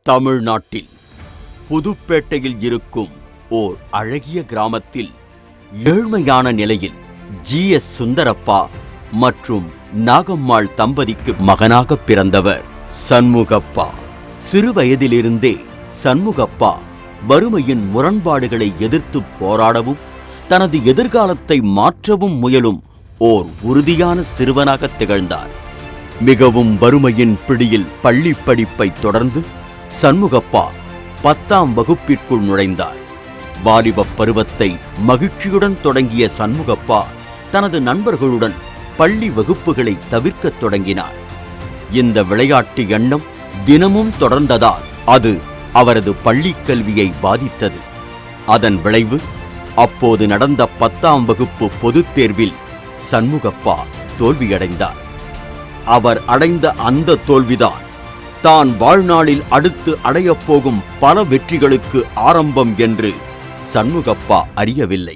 தமிழ்நாட்டில் புதுப்பேட்டையில் இருக்கும் ஓர் அழகிய கிராமத்தில் ஏழ்மையான நிலையில் ஜி.எஸ். சுந்தரப்பா மற்றும் நாகம்மாள் தம்பதிக்கு மகனாக பிறந்தவர் சண்முகப்பா. சிறு வயதிலிருந்தே சண்முகப்பா வறுமையின் முரண்பாடுகளை எதிர்த்து போராடவும் தனது எதிர்காலத்தை மாற்றவும் முயலும் ஓர் உறுதியான சிறுவனாக திகழ்ந்தார். மிகவும் வறுமையின் பிடியில் பள்ளி படிப்பை தொடர்ந்து சண்முகப்பா 10ஆம் வகுப்பிற்குள் நுழைந்தார். வாலிப பருவத்தை மகிழ்ச்சியுடன் தொடங்கிய சண்முகப்பா தனது நண்பர்களுடன் பள்ளி வகுப்புகளை தவிர்க்கத் தொடங்கினார். இந்த விளையாட்டு எண்ணம் தினமும் தொடர்ந்ததால் அது அவரது பள்ளிக் கல்வியை பாதித்தது. அதன் விளைவு அப்போது நடந்த 10ஆம் வகுப்பு பொதுத் தேர்வில் சண்முகப்பா தோல்வியடைந்தார். அவர் அடைந்த அந்த தோல்விதான் தான் வாழ்நாளில் அடுத்து அடையப்போகும் பல வெற்றிகளுக்கு ஆரம்பம் என்று சண்முகப்பா அறியவில்லை.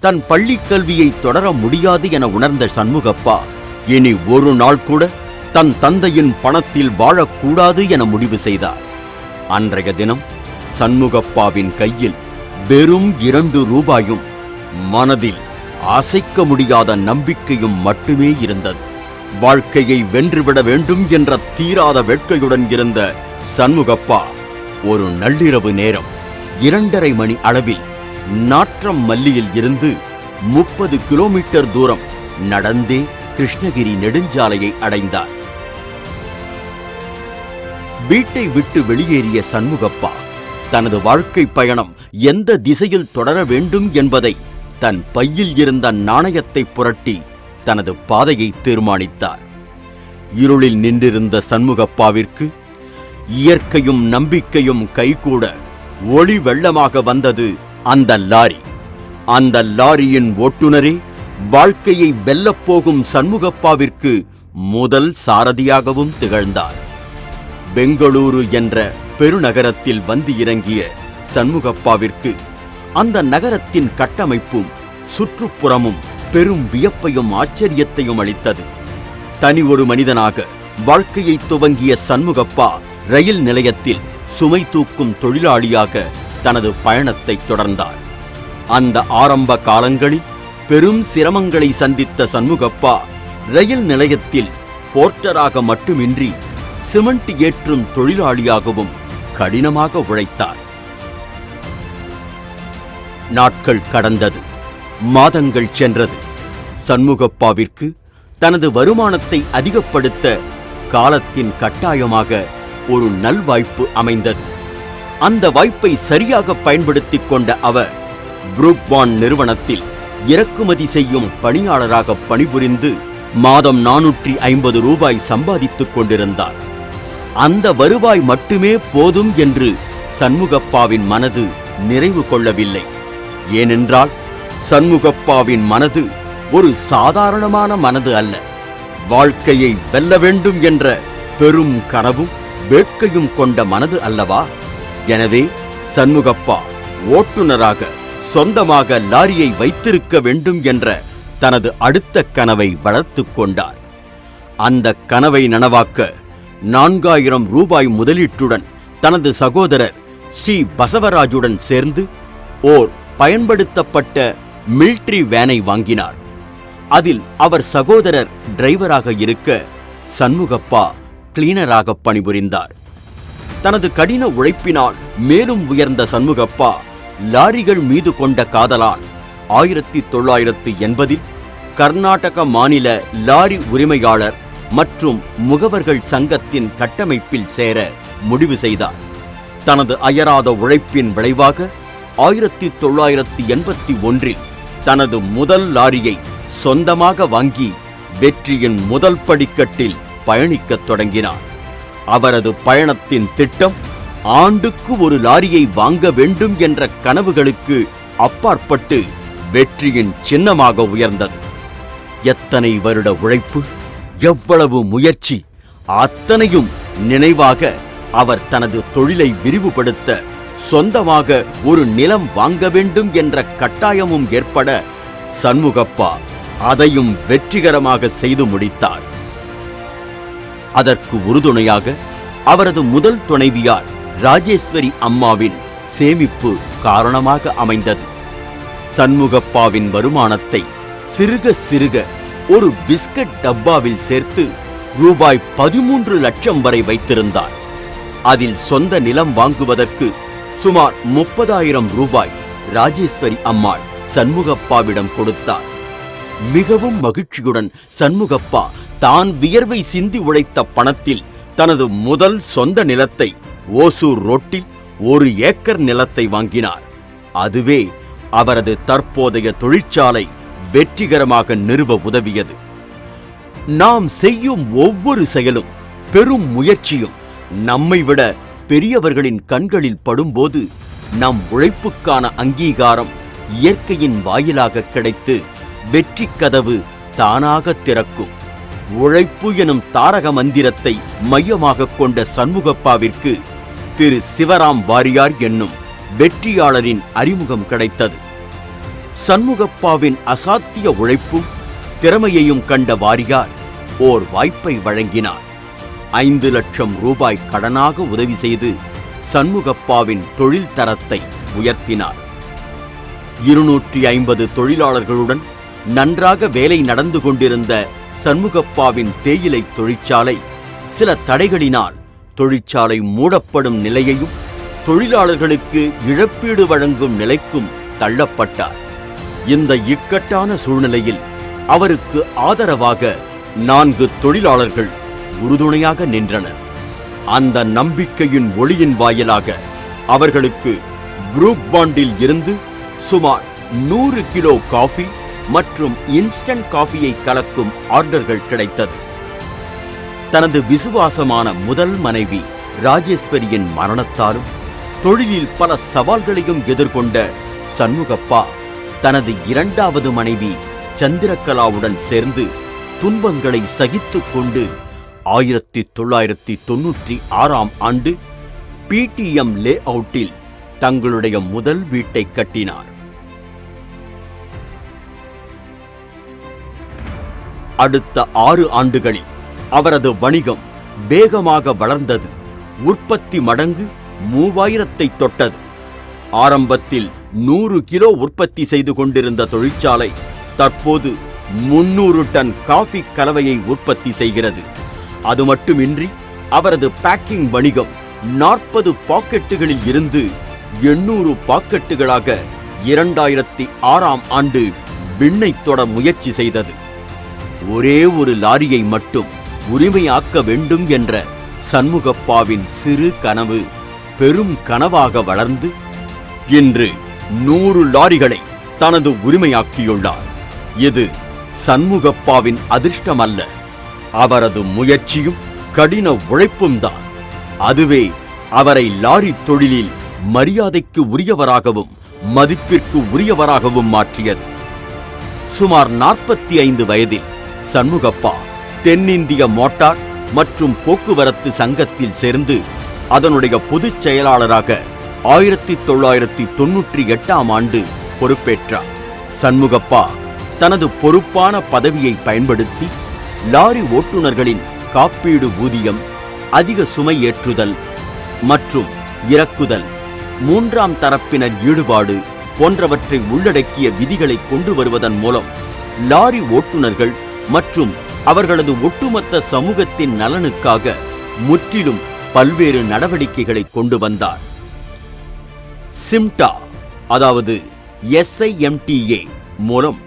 தன் பள்ளிக் கல்வியை தொடர முடியாது என உணர்ந்த சண்முகப்பா இனி ஒரு நாள் கூட தன் தந்தையின் பணத்தில் வாழக்கூடாது என முடிவு செய்தார். அன்றைய தினம் சண்முகப்பாவின் கையில் வெறும் 2 ரூபாயும் மனதில் அசைக்க முடியாத நம்பிக்கையும் மட்டுமே இருந்தது. வாழ்க்கையை வென்றுவிட வேண்டும் என்ற தீராத வேட்கையுடன் இருந்த சண்முகப்பா ஒரு நள்ளிரவு நேரம் 2:30 மணி அளவில் நாற்றம் மல்லியில் இருந்து 30 கிலோமீட்டர் தூரம் நடந்தே கிருஷ்ணகிரி நெடுஞ்சாலையை அடைந்தார். வீட்டை விட்டு வெளியேறிய சண்முகப்பா தனது வாழ்க்கை பயணம் எந்த திசையில் தொடர வேண்டும் என்பதை தன் பையில் இருந்த நாணயத்தை புரட்டி தனது பாதையை தீர்மானித்தார். இருளில் நின்றிருந்த சண்முகப்பாவிற்கு இயற்கையும் நம்பிக்கையும் கைகூட ஒளி வெள்ளமாக வந்தது அந்த லாரி. அந்த லாரியின் ஓட்டுநரே வாழ்க்கையை வெல்லப்போகும் சண்முகப்பாவிற்கு முதல் சாரதியாகவும் திகழ்ந்தார். பெங்களூரு என்ற பெருநகரத்தில் வந்து இறங்கிய சண்முகப்பாவிற்கு அந்த நகரத்தின் கட்டமைப்பும் சுற்றுப்புறமும் பெரும் வியப்பையும் ஆச்சரியத்தையும் அளித்தது. தனி ஒரு மனிதனாக வாழ்க்கையை துவங்கிய சண்முகப்பா ரயில் நிலையத்தில் சுமை தூக்கும் தொழிலாளியாக தனது பயணத்தை தொடர்ந்தார். அந்த ஆரம்ப காலங்களில் பெரும் சிரமங்களை சந்தித்த சண்முகப்பா ரயில் நிலையத்தில் போர்ட்டராக மட்டுமின்றி சிமெண்ட் ஏற்றும் தொழிலாளியாகவும் கடினமாக உழைத்தார். நாட்கள் கடந்தது, மாதங்கள் சென்றது. சண்முகப்பாவிற்கு தனது வருமானத்தை அதிகப்படுத்த காலத்தின் கட்டாயமாக ஒரு நல்வாய்ப்பு அமைந்தது. அந்த வாய்ப்பை சரியாக பயன்படுத்திக் கொண்ட அவர் புரூக்பாண்ட் நிறுவனத்தில் இறக்குமதி செய்யும் பணியாளராக பணிபுரிந்து மாதம் 450 ரூபாய் சம்பாதித்துக் கொண்டிருந்தார். அந்த வருவாய் மட்டுமே போதும் என்று சண்முகப்பாவின் மனது நிறைவு கொள்ளவில்லை. ஏனென்றால் சண்முகப்பாவின் மனது ஒரு சாதாரணமான மனது அல்ல. வாழ்க்கையை வெல்ல வேண்டும் என்ற பெரும் கனவும் வேட்கையும் கொண்ட மனது அல்லவா? எனவே சண்முகப்பா ஓட்டுநராக சொந்தமாக லாரியை வைத்திருக்க வேண்டும் என்ற தனது அடுத்த கனவை வளர்த்துக் கொண்டார். அந்த கனவை நனவாக்க 4000 ரூபாய் முதலீட்டுடன் தனது சகோதரர் ஸ்ரீ பசவராஜுடன் சேர்ந்து ஓர் பயன்படுத்தப்பட்ட மிலிட்டரி வேனை வாங்கினார். அதில் அவர் சகோதரர் டிரைவராக இருக்க சண்முகப்பா கிளீனராக பணிபுரிந்தார். தனது கடின உழைப்பினால் மேலும் உயர்ந்த சண்முகப்பா லாரிகள் மீது கொண்ட காதலால் 1980 கர்நாடக மாநில லாரி உரிமையாளர் மற்றும் முகவர்கள் சங்கத்தின் கட்டமைப்பில் சேர முடிவு செய்தார். தனது அயராத உழைப்பின் விளைவாக 1981 தனது முதல் லாரியை சொந்தமாக வாங்கி வெற்றியின் முதல் படிக்கட்டில் பயணிக்கத் தொடங்கினார். அவரது பயணத்தின் திட்டம் ஆண்டுக்கு ஒரு லாரியை வாங்க வேண்டும் என்ற கனவுகளுக்கு அப்பாற்பட்டு வெற்றியின் சின்னமாக உயர்ந்தது. எத்தனை வருட உழைப்பு, எவ்வளவு முயற்சி, அத்தனையும் நினைவாக அவர் தனது தொழிலை விரிவுபடுத்த சொந்தமாக ஒரு நிலம் வாங்க வேண்டும் என்ற கட்டாயமும் ஏற்பட சண்முகப்பா அதையும் வெற்றிகரமாக செய்து முடித்தார். அதற்கு உறுதுணையாக அவரது முதல் துணைவியார் ராஜேஸ்வரி அம்மாவின் சேமிப்பு காரணமாக அமைந்தது. சண்முகப்பாவின் வருமானத்தை சிறுக சிறுக ஒரு பிஸ்கட் டப்பாவில் சேர்த்து ரூபாய் 13 லட்சம் வரை வைத்திருந்தார். அதில் சொந்த நிலம் வாங்குவதற்கு சுமார் 30,000 ரூபாய் ராஜேஸ்வரி அம்மாள் சண்முகப்பாவிடம் கொடுத்தார். மிகவும் மகிழ்ச்சியுடன் சண்முகப்பா தான் வியர்வை சிந்தி உழைத்த பணத்தில் தனது முதல் சொந்த நிலத்தை ஓசூர் ரோட்டில் 1 ஏக்கர் நிலத்தை வாங்கினார். அதுவே அவரது தற்போதைய தொழிற்சாலை வெற்றிகரமாக நிறுவ உதவியது. நாம் செய்யும் ஒவ்வொரு செயலும், பெரும் முயற்சியும் நம்மை விட பெரியவர்களின் கண்களில் படும்போது நம் உழைப்புக்கான அங்கீகாரம் இயற்கையின் வாயிலாக கிடைத்து வெற்றி கதவு தானாக திறக்கும். உழைப்பு எனும் தாரக மந்திரத்தை மையமாக கொண்ட சண்முகப்பாவிற்கு திரு சிவராம் வாரியார் என்னும் வெற்றியாளரின் அறிமுகம் கிடைத்தது. சண்முகப்பாவின் அசாத்திய உழைப்பும் திறமையையும் கண்ட வாரியார் ஓர் வாய்ப்பை வழங்கினார். 5 லட்சம் ரூபாய் கடனாக உதவி செய்து சண்முகப்பாவின் தொழில் தரத்தை உயர்த்தினார். 250 தொழிலாளர்களுடன் நன்றாக வேலை நடந்து கொண்டிருந்த சண்முகப்பாவின் தேயிலை தொழிற்சாலை சில தடைகளினால் தொழிற்சாலை மூடப்படும் நிலையையும் தொழிலாளர்களுக்கு இழப்பீடு வழங்கும் நிலைக்கும் தள்ளப்பட்டார். இந்த இக்கட்டான சூழ்நிலையில் அவருக்கு ஆதரவாக 4 தொழிலாளர்கள் உறுதுணையாக நின்றனர். அந்த நம்பிக்கையின் ஒளியின் வாயிலாக அவர்களுக்கு புரூக் பாண்டில் இருந்து சுமார் 100 கிலோ காஃபி மற்றும் இன்ஸ்டன்ட் காஃபியை கலக்கும் ஆர்டர்கள் கிடைத்தது. தனது விசுவாசமான முதல் மனைவி ராஜேஸ்வரியின் மரணத்தாலும் தொழிலில் பல சவால்களையும் எதிர்கொண்ட சண்முகப்பா தனது 2வது மனைவி சந்திரகலாவுடன் சேர்ந்து துன்பங்களை சகித்துக் கொண்டு 1996ஆம் ஆண்டு பிடிஎம் லே அவுட்டில் தங்களுடைய முதல் வீட்டை கட்டினார். அடுத்த 6 ஆண்டுகளில் அவரது வணிகம் வேகமாக வளர்ந்தது. உற்பத்தி மடங்கு 3000ஐ தொட்டது. ஆரம்பத்தில் 100 கிலோ உற்பத்தி செய்து கொண்டிருந்த தொழிற்சாலை தற்போது 300 டன் காஃபி கலவையை உற்பத்தி செய்கிறது. அது மட்டுமின்றி அவரது பேக்கிங் வணிகம் 40 பாக்கெட்டுகளில் இருந்து 800 பாக்கெட்டுகளாக 2006ஆம் ஆண்டு விண்ணை தொட முயற்சி செய்தது. ஒரே ஒரு லாரியை மட்டும் உரிமையாக்க வேண்டும் என்ற சண்முகப்பாவின் சிறு கனவு பெரும் கனவாக வளர்ந்து இன்று 100 லாரிகளை தனது உரிமையாக்கியுள்ளார். இது சண்முகப்பாவின் அதிர்ஷ்டமல்ல, அவரது முயற்சியும் கடின உழைப்பும் தான். அதுவே அவரை லாரி தொழிலில் மரியாதைக்கு உரியவராகவும் மதிப்பிற்கு உரியவராகவும் மாற்றியது. சுமார் 45 வயதில் சண்முகப்பா தென்னிந்திய மோட்டார் மற்றும் போக்குவரத்து சங்கத்தில் சேர்ந்து அதனுடைய பொதுச் செயலாளராக 1998ஆம் ஆண்டு பொறுப்பேற்றார். சண்முகப்பா தனது பொறுப்பான பதவியை பயன்படுத்தி லாரி ஓட்டுநர்களின் காப்பீடு ஊதியம், அதிக சுமை ஏற்றுதல் மற்றும் இறக்குதல், 3ஆம் தரப்பினர் ஈடுபாடு போன்றவற்றை உள்ளடக்கிய விதிகளை கொண்டு வருவதன் மூலம் லாரி ஓட்டுநர்கள் மற்றும் அவர்களது ஒட்டுமொத்த சமூகத்தின் நலனுக்காக முற்றிலும் பல்வேறு நடவடிக்கைகளை கொண்டு வந்தார். சிம்டா அதாவது SIMTA மூலம்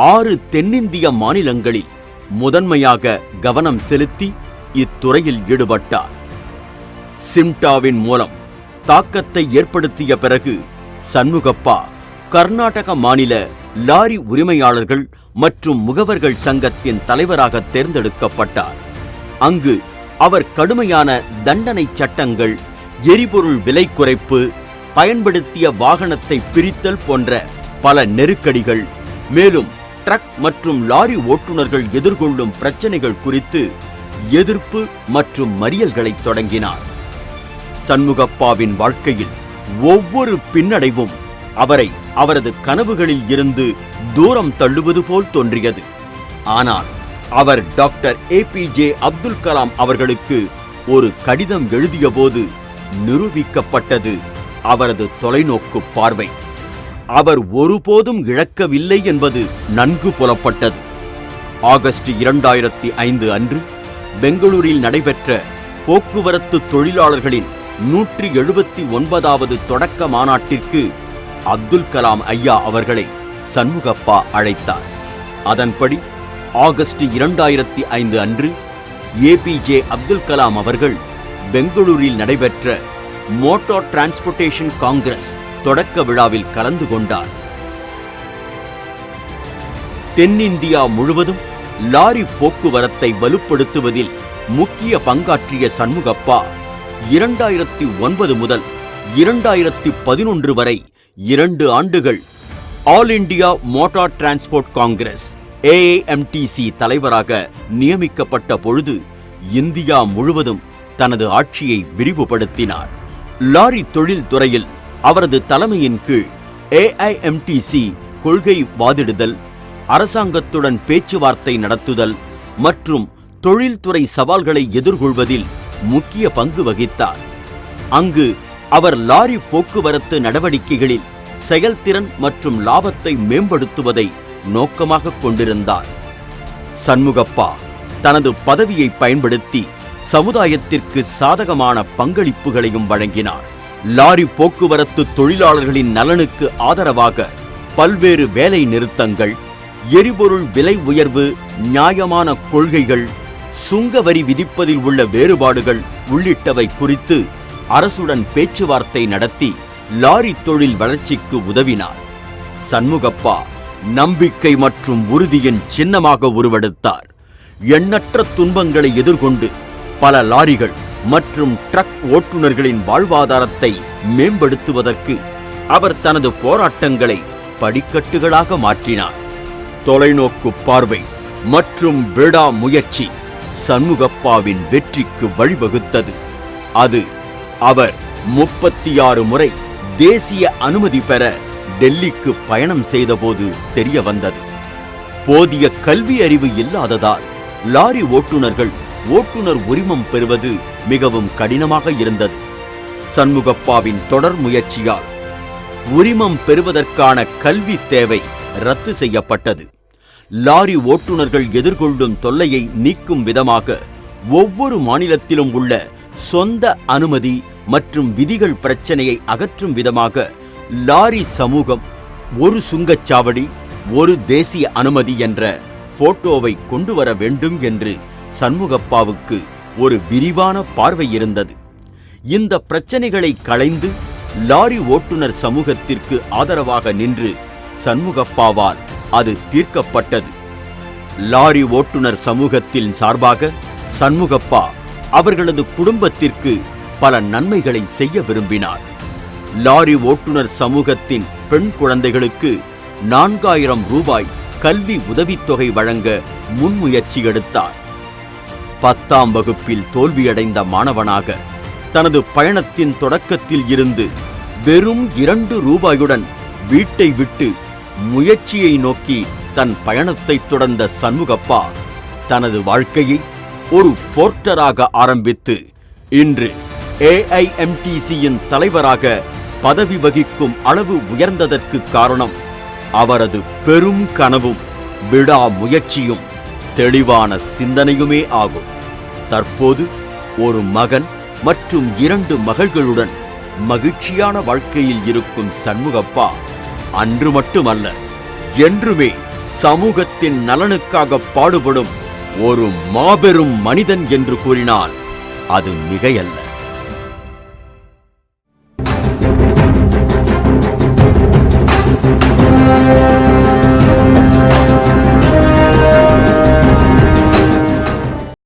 6 தென்னிந்திய மாநிலங்களில் முதன்மையாக கவனம் செலுத்தி இத்துறையில் ஈடுபட்டார். சிம்டாவின் மூலம் தாக்கத்தை ஏற்படுத்திய பிறகு சண்முகப்பா கர்நாடக மாநில லாரி உரிமையாளர்கள் மற்றும் முகவர்கள் சங்கத்தின் தலைவராக தேர்ந்தெடுக்கப்பட்டார். அங்கு அவர் கடுமையான தண்டனை சட்டங்கள், எரிபொருள் விலை குறைப்பு, பயன்படுத்திய வாகனத்தை பிரித்தல் போன்ற பல நெருக்கடிகள், மேலும் ட்ரக் மற்றும் லாரி ஓட்டுநர்கள் எதிர்கொள்ளும் பிரச்சனைகள் குறித்து எதிர்ப்பு மற்றும் மறியல்களை தொடங்கினார். சண்முகப்பாவின் வாழ்க்கையில் ஒவ்வொரு பின்னடைவும் அவரை அவரது கனவுகளில் இருந்து தூரம் தள்ளுவது போல் தோன்றியது. ஆனால் அவர் டாக்டர் APJ அப்துல் கலாம் அவர்களுக்கு ஒரு கடிதம் எழுதியபோது நிரூபிக்கப்பட்டது அவரது தொலைநோக்கு பார்வை. அவர் ஒருபோதும் இழக்கவில்லை என்பது நன்கு புலப்பட்டது. ஆகஸ்ட் 2005 அன்று பெங்களூரில் நடைபெற்ற போக்குவரத்து தொழிலாளர்களின் 179வது தொடக்க மாநாட்டிற்கு அப்துல் கலாம் ஐயா அவர்களை சண்முகப்பா அழைத்தார். அதன்படி ஆகஸ்ட் 2005 அன்று ஏபிஜே அப்துல் கலாம் அவர்கள் பெங்களூரில் நடைபெற்ற மோட்டார் டிரான்ஸ்போர்ட்டேஷன் காங்கிரஸ் தொடக்க விழாவில் கலந்து கொண்டார். தென்னிந்தியா முழுவதும் லாரி போக்குவரத்தை வலுப்படுத்துவதில் முக்கிய பங்காற்றிய சண்முகப்பா 2009 முதல் 2011 வரை 2 ஆண்டுகள் all India motor transport Congress AAMTC தலைவராக நியமிக்கப்பட்ட பொழுது இந்தியா முழுவதும் தனது ஆட்சியை விரிவுபடுத்தினார். லாரி தொழில் துறையில் அவரது தலைமையின் கீழ் AIMTC கொள்கை வாதிடுதல், அரசாங்கத்துடன் பேச்சுவார்த்தை நடத்துதல் மற்றும் தொழில்துறை சவால்களை எதிர்கொள்வதில் முக்கிய பங்கு வகித்தார். அங்கு அவர் லாரி போக்குவரத்து நடவடிக்கைகளில் செயல்திறன் மற்றும் லாபத்தை மேம்படுத்துவதை நோக்கமாக கொண்டிருந்தார். சண்முகப்பா தனது பதவியை பயன்படுத்தி சமுதாயத்திற்கு சாதகமான பங்களிப்புகளையும் வழங்கினார். லாரி போக்குவரத்து தொழிலாளர்களின் நலனுக்கு ஆதரவாக பல்வேறு வேலை நிறுத்தங்கள், எரிபொருள் விலை உயர்வு, நியாயமான கொள்கைகள், சுங்க வரி விதிப்பதில் உள்ள வேறுபாடுகள் உள்ளிட்டவை குறித்து அரசுடன் பேச்சுவார்த்தை நடத்தி லாரி தொழில் வளர்ச்சிக்கு உதவினார். சண்முகப்பா நம்பிக்கை மற்றும் உறுதியின் சின்னமாக உருவெடுத்தார். எண்ணற்ற துன்பங்களை எதிர்கொண்டு பல லாரிகள் மற்றும் ட்ரக் ஓட்டுநர்களின் வாழ்வாதாரத்தை மேம்படுத்துவதற்கு அவர் தனது போராட்டங்களை படிக்கட்டுகளாக மாற்றினார். தொலைநோக்கு பார்வை மற்றும் விடா முயற்சி சண்முகப்பாவின் வெற்றிக்கு வழிவகுத்தது. அது அவர் 36 முறை தேசிய அனுமதி பெற டெல்லிக்கு பயணம் செய்தபோது தெரிய வந்தது. போதிய கல்வி அறிவு இல்லாததால் லாரி ஓட்டுநர்கள் ஓட்டுநர் உரிமம் பெறுவது மிகவும் கடினமாக இருந்தது. சண்முகப்பாவின் தொடர் முயற்சியால் உரிமம் பெறுவதற்கான கல்வி தேவை ரத்து செய்யப்பட்டது. லாரி ஓட்டுநர்கள் எதிர்கொள்ளும் தொல்லையை நீக்கும் விதமாக ஒவ்வொரு மாநிலத்திலும் உள்ள சொந்த அனுமதி மற்றும் விதிகள் பிரச்சனையை அகற்றும் விதமாக லாரி சமூகம் ஒரு சுங்கச்சாவடி, ஒரு தேசிய அனுமதி என்ற போட்டோவை கொண்டு வர வேண்டும் என்று சண்முகப்பாவுக்கு ஒரு விரிவான பார்வை இருந்தது. இந்த பிரச்சனைகளை களைந்து லாரி ஓட்டுநர் சமூகத்திற்கு ஆதரவாக நின்று சண்முகப்பாவால் அது தீர்க்கப்பட்டது. லாரி ஓட்டுநர் சமூகத்தின் சார்பாக சண்முகப்பா அவர்களது குடும்பத்திற்கு பல நன்மைகளை செய்ய விரும்பினார். லாரி ஓட்டுநர் சமூகத்தின் பெண் குழந்தைகளுக்கு 4000 ரூபாய் கல்வி உதவித்தொகை வழங்க முன்முயற்சி எடுத்தார். 10ஆம் வகுப்பில் தோல்வியடைந்த மாணவனாக தனது பயணத்தின் தொடக்கத்தில் இருந்து வெறும் 2 ரூபாயுடன் வீட்டை விட்டு முயற்சியை நோக்கி தன் பயணத்தை தொடர்ந்த சண்முகப்பா தனது வாழ்க்கையை ஒரு போர்ட்டராக ஆரம்பித்து இன்று AIMTCயின் தலைவராக பதவி வகிக்கும் அளவு உயர்ந்ததற்கு காரணம் அவரது பெரும் கனவும் விடா முயற்சியும் தெளிவான சிந்தனையுமே ஆகும். தற்போது ஒரு மகன் மற்றும் 2 மகள்களுடன் மகிழ்ச்சியான வாழ்க்கையில் இருக்கும் சண்முகப்பா அன்று மட்டுமல்ல, என்றுமே சமூகத்தின் நலனுக்காக பாடுபடும் ஒரு மாபெரும் மனிதன் என்று கூறினால் அது மிகையல்ல.